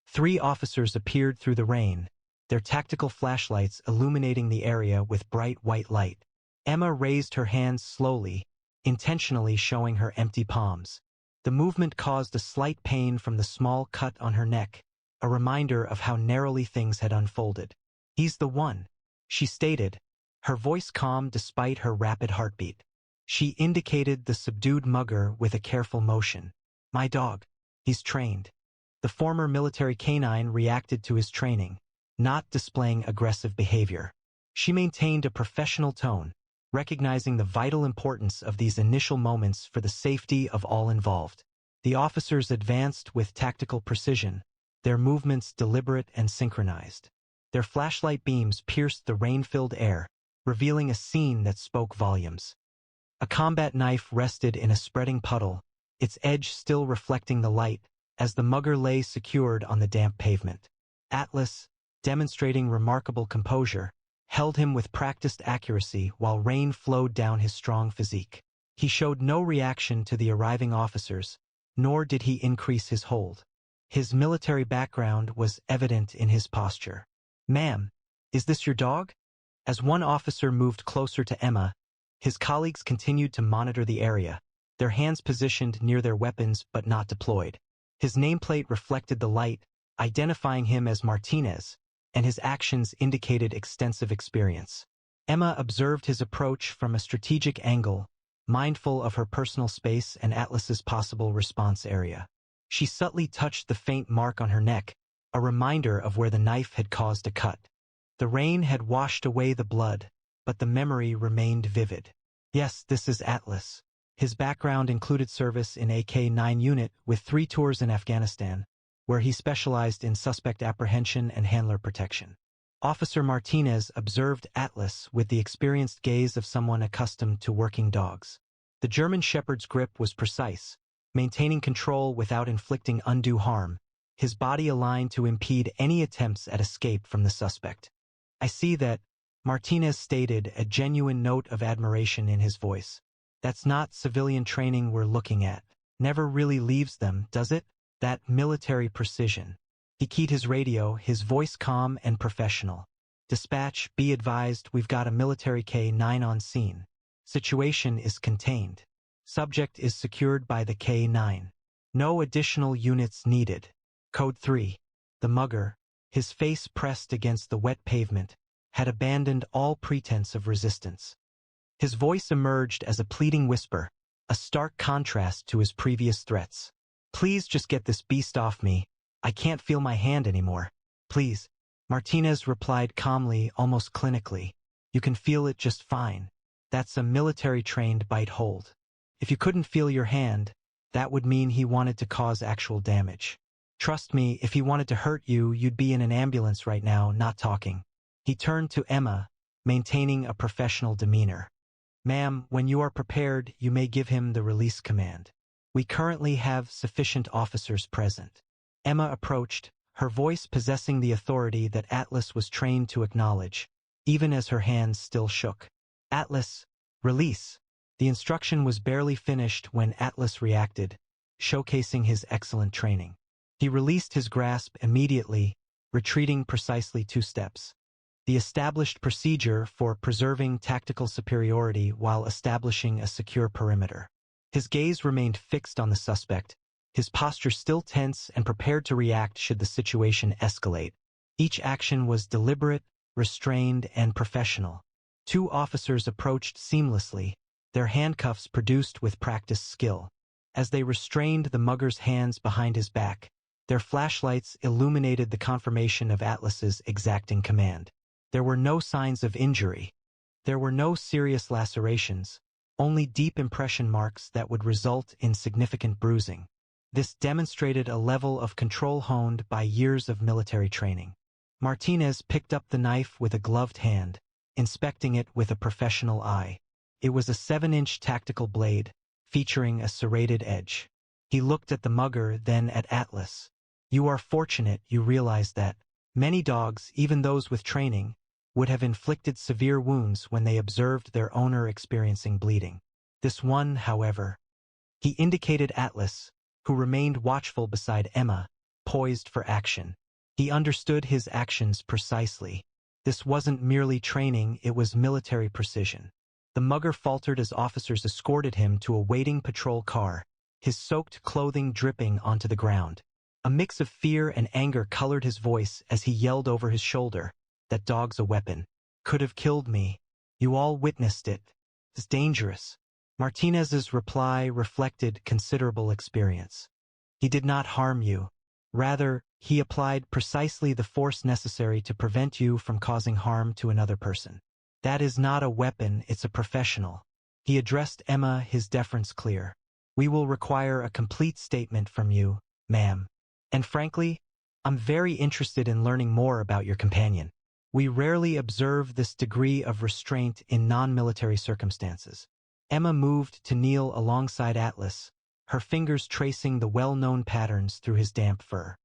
3 officers appeared through the rain, their tactical flashlights illuminating the area with bright white light. Emma raised her hands slowly, intentionally showing her empty palms. The movement caused a slight pain from the small cut on her neck, a reminder of how narrowly things had unfolded. "He's the one," she stated, her voice calm despite her rapid heartbeat. She indicated the subdued mugger with a careful motion. "My dog. He's trained." The former military canine reacted to his training, not displaying aggressive behavior. She maintained a professional tone, recognizing the vital importance of these initial moments for the safety of all involved. The officers advanced with tactical precision, their movements deliberate and synchronized. Their flashlight beams pierced the rain-filled air, revealing a scene that spoke volumes. A combat knife rested in a spreading puddle, its edge still reflecting the light, as the mugger lay secured on the damp pavement. Atlas, demonstrating remarkable composure, held him with practiced accuracy while rain flowed down his strong physique. He showed no reaction to the arriving officers, nor did he increase his hold. His military background was evident in his posture. "Ma'am, is this your dog?" As one officer moved closer to Emma, his colleagues continued to monitor the area, their hands positioned near their weapons but not deployed. His nameplate reflected the light, identifying him as Martinez, and his actions indicated extensive experience. Emma observed his approach from a strategic angle, mindful of her personal space and Atlas's possible response area. She subtly touched the faint mark on her neck, a reminder of where the knife had caused a cut. The rain had washed away the blood, but the memory remained vivid. Yes, this is Atlas. His background included service in a K-9 unit with 3 tours in Afghanistan, where he specialized in suspect apprehension and handler protection. Officer Martinez observed Atlas with the experienced gaze of someone accustomed to working dogs. The German Shepherd's grip was precise, maintaining control without inflicting undue harm, his body aligned to impede any attempts at escape from the suspect. "I see that," Martinez stated, a genuine note of admiration in his voice. "That's not civilian training we're looking at. Never really leaves them, does it? That military precision." He keyed his radio, his voice calm and professional. "Dispatch, be advised, we've got a military K-9 on scene. Situation is contained. Subject is secured by the K-9. No additional units needed." Code 3. The mugger, his face pressed against the wet pavement, had abandoned all pretense of resistance. His voice emerged as a pleading whisper, a stark contrast to his previous threats. "Please just get this beast off me. I can't feel my hand anymore. Please." Martinez replied calmly, almost clinically. "You can feel it just fine. That's a military-trained bite hold. If you couldn't feel your hand, that would mean he wanted to cause actual damage. Trust me, if he wanted to hurt you, you'd be in an ambulance right now, not talking." He turned to Emma, maintaining a professional demeanor. "Ma'am, when you are prepared, you may give him the release command. We currently have sufficient officers present." Emma approached, her voice possessing the authority that Atlas was trained to acknowledge, even as her hands still shook. "Atlas, release." The instruction was barely finished when Atlas reacted, showcasing his excellent training. He released his grasp immediately, retreating precisely 2 steps. The established procedure for preserving tactical superiority while establishing a secure perimeter. His gaze remained fixed on the suspect, his posture still tense and prepared to react should the situation escalate. Each action was deliberate, restrained, and professional. 2 officers approached seamlessly, their handcuffs produced with practiced skill. As they restrained the mugger's hands behind his back, their flashlights illuminated the confirmation of Atlas's exacting command. There were no signs of injury. There were no serious lacerations, only deep impression marks that would result in significant bruising. This demonstrated a level of control honed by years of military training. Martinez picked up the knife with a gloved hand, inspecting it with a professional eye. It was a 7-inch tactical blade, featuring a serrated edge. He looked at the mugger, then at Atlas. "You are fortunate you realize that. Many dogs, even those with training, would have inflicted severe wounds when they observed their owner experiencing bleeding. This one, however." He indicated Atlas, who remained watchful beside Emma, poised for action. He understood his actions precisely. This wasn't merely training, it was military precision. The mugger faltered as officers escorted him to a waiting patrol car, his soaked clothing dripping onto the ground. A mix of fear and anger colored his voice as he yelled over his shoulder, "That dog's a weapon. Could have killed me. You all witnessed it. It's dangerous." Martinez's reply reflected considerable experience. "He did not harm you. Rather, he applied precisely the force necessary to prevent you from causing harm to another person." That is not a weapon, it's a professional. He addressed Emma, his deference clear. We will require a complete statement from you, ma'am. And frankly, I'm very interested in learning more about your companion. We rarely observe this degree of restraint in non-military circumstances. Emma moved to kneel alongside Atlas, her fingers tracing the well-known patterns through his damp fur.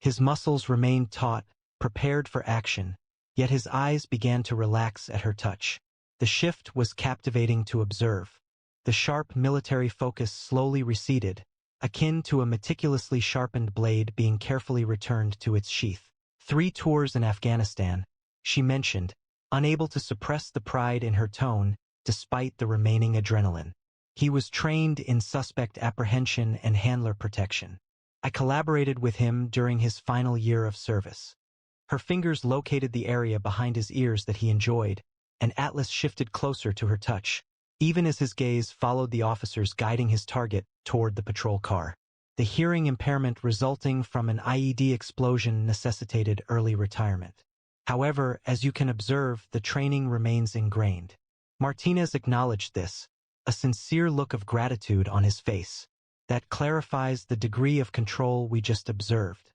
His muscles remained taut, prepared for action, yet his eyes began to relax at her touch. The shift was captivating to observe. The sharp military focus slowly receded, akin to a meticulously sharpened blade being carefully returned to its sheath. 3 tours in Afghanistan, she mentioned, unable to suppress the pride in her tone despite the remaining adrenaline. He was trained in suspect apprehension and handler protection. I collaborated with him during his final year of service. Her fingers located the area behind his ears that he enjoyed, and Atlas shifted closer to her touch, even as his gaze followed the officers guiding his target toward the patrol car. The hearing impairment resulting from an IED explosion necessitated early retirement. However, as you can observe, the training remains ingrained. Martinez acknowledged this, a sincere look of gratitude on his face. That clarifies the degree of control we just observed.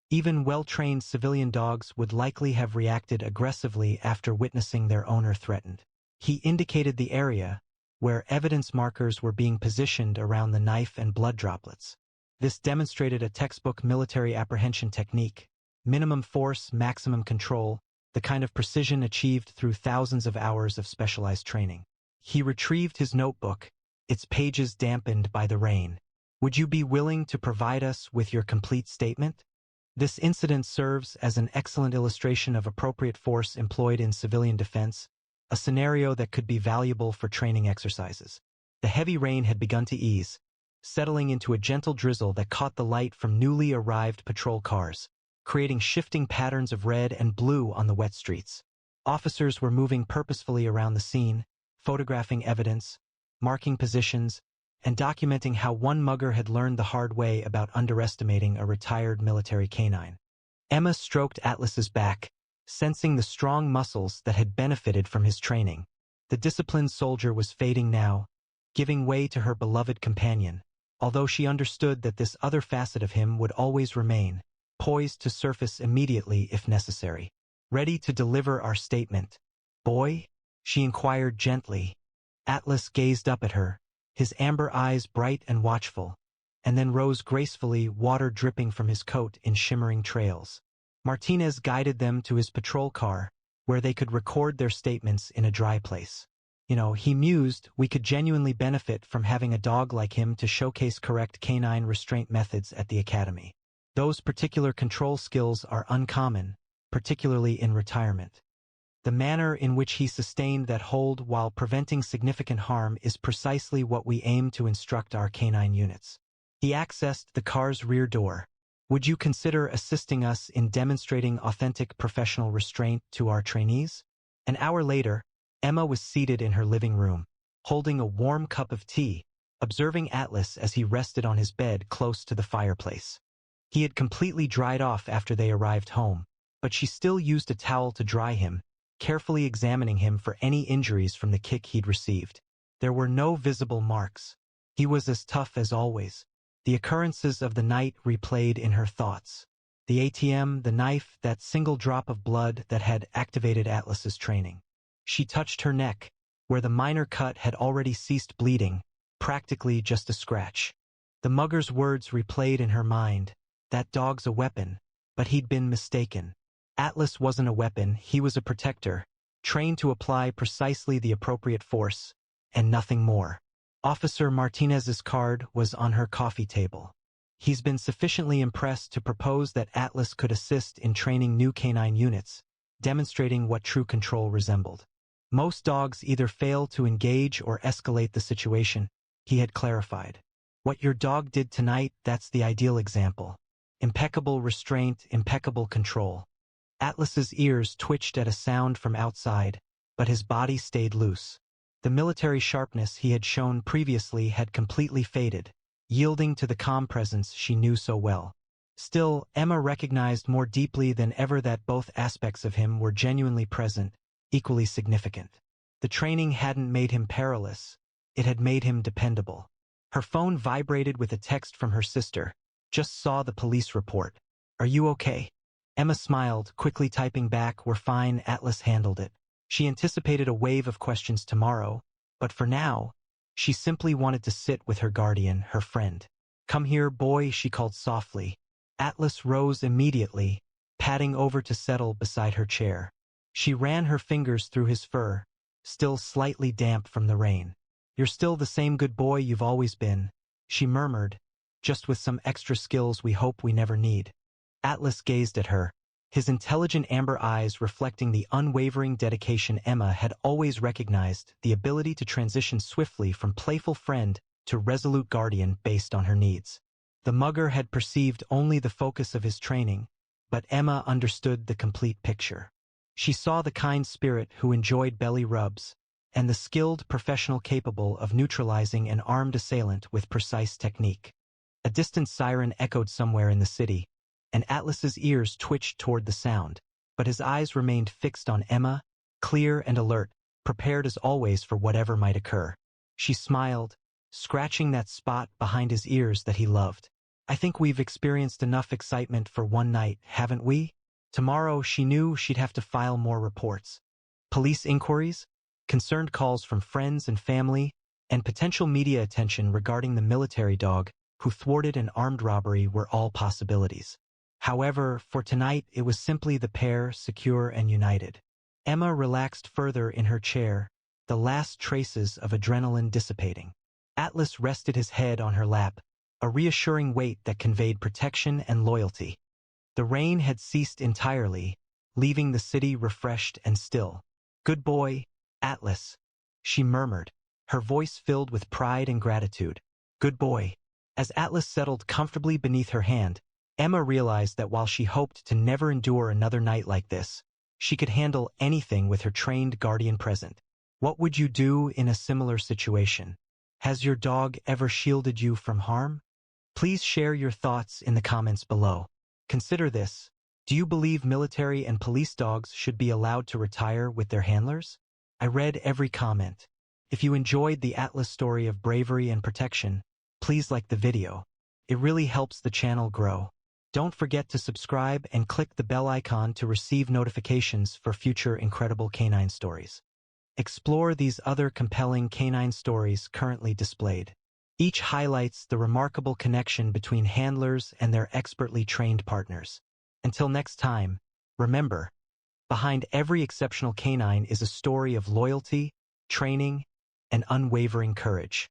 Even well-trained civilian dogs would likely have reacted aggressively after witnessing their owner threatened. He indicated the area where evidence markers were being positioned around the knife and blood droplets. This demonstrated a textbook military apprehension technique: minimum force, maximum control, the kind of precision achieved through thousands of hours of specialized training. He retrieved his notebook, its pages dampened by the rain. Would you be willing to provide us with your complete statement? This incident serves as an excellent illustration of appropriate force employed in civilian defense, a scenario that could be valuable for training exercises. The heavy rain had begun to ease, settling into a gentle drizzle that caught the light from newly arrived patrol cars, creating shifting patterns of red and blue on the wet streets. Officers were moving purposefully around the scene, photographing evidence, marking positions, and documenting how one mugger had learned the hard way about underestimating a retired military canine. Emma stroked Atlas's back, sensing the strong muscles that had benefited from his training. The disciplined soldier was fading now, giving way to her beloved companion, although she understood that this other facet of him would always remain, poised to surface immediately if necessary. Ready to deliver our statement, boy? She inquired gently. Atlas gazed up at her, his amber eyes bright and watchful, and then rose gracefully, water dripping from his coat in shimmering trails. Martinez guided them to his patrol car, where they could record their statements in a dry place. He mused, we could genuinely benefit from having a dog like him to showcase correct canine restraint methods at the academy. Those particular control skills are uncommon, particularly in retirement. The manner in which he sustained that hold while preventing significant harm is precisely what we aim to instruct our canine units. He accessed the car's rear door. Would you consider assisting us in demonstrating authentic professional restraint to our trainees? An hour later, Emma was seated in her living room, holding a warm cup of tea, observing Atlas as he rested on his bed close to the fireplace. He had completely dried off after they arrived home, but she still used a towel to dry him, carefully examining him for any injuries from the kick he'd received. There were no visible marks. He was as tough as always. The occurrences of the night replayed in her thoughts. The ATM, the knife, that single drop of blood that had activated Atlas's training. She touched her neck, where the minor cut had already ceased bleeding, practically just a scratch. The mugger's words replayed in her mind. That dog's a weapon, but he'd been mistaken. Atlas wasn't a weapon, he was a protector, trained to apply precisely the appropriate force, and nothing more. Officer Martinez's card was on her coffee table. He's been sufficiently impressed to propose that Atlas could assist in training new canine units, demonstrating what true control resembled. Most dogs either fail to engage or escalate the situation, he had clarified. What your dog did tonight, that's the ideal example. Impeccable restraint, impeccable control. Atlas's ears twitched at a sound from outside, but his body stayed loose. The military sharpness he had shown previously had completely faded, yielding to the calm presence she knew so well. Still, Emma recognized more deeply than ever that both aspects of him were genuinely present, equally significant. The training hadn't made him perilous, it had made him dependable. Her phone vibrated with a text from her sister. Just saw the police report. Are you okay? Emma smiled, quickly typing back, we're fine, Atlas handled it. She anticipated a wave of questions tomorrow, but for now, she simply wanted to sit with her guardian, her friend. Come here, boy, she called softly. Atlas rose immediately, padding over to settle beside her chair. She ran her fingers through his fur, still slightly damp from the rain. You're still the same good boy you've always been, she murmured, just with some extra skills we hope we never need. Atlas gazed at her, his intelligent amber eyes reflecting the unwavering dedication Emma had always recognized, the ability to transition swiftly from playful friend to resolute guardian based on her needs. The mugger had perceived only the focus of his training, but Emma understood the complete picture. She saw the kind spirit who enjoyed belly rubs, and the skilled professional capable of neutralizing an armed assailant with precise technique. A distant siren echoed somewhere in the city, and Atlas's ears twitched toward the sound, but his eyes remained fixed on Emma, clear and alert, prepared as always for whatever might occur. She smiled, scratching that spot behind his ears that he loved. I think we've experienced enough excitement for one night, haven't we? Tomorrow she knew she'd have to file more reports. Police inquiries, concerned calls from friends and family, and potential media attention regarding the military dog who thwarted an armed robbery were all possibilities. However, for tonight it was simply the pair, secure and united. Emma relaxed further in her chair, the last traces of adrenaline dissipating. Atlas rested his head on her lap, a reassuring weight that conveyed protection and loyalty. The rain had ceased entirely, leaving the city refreshed and still. Good boy, Atlas, she murmured, her voice filled with pride and gratitude. Good boy. As Atlas settled comfortably beneath her hand, Emma realized that while she hoped to never endure another night like this, she could handle anything with her trained guardian present. What would you do in a similar situation? Has your dog ever shielded you from harm? Please share your thoughts in the comments below. Consider this. Do you believe military and police dogs should be allowed to retire with their handlers? I read every comment. If you enjoyed the Atlas story of bravery and protection, please like the video. It really helps the channel grow. Don't forget to subscribe and click the bell icon to receive notifications for future incredible canine stories. Explore these other compelling canine stories currently displayed. Each highlights the remarkable connection between handlers and their expertly trained partners. Until next time, remember, behind every exceptional canine is a story of loyalty, training, and unwavering courage.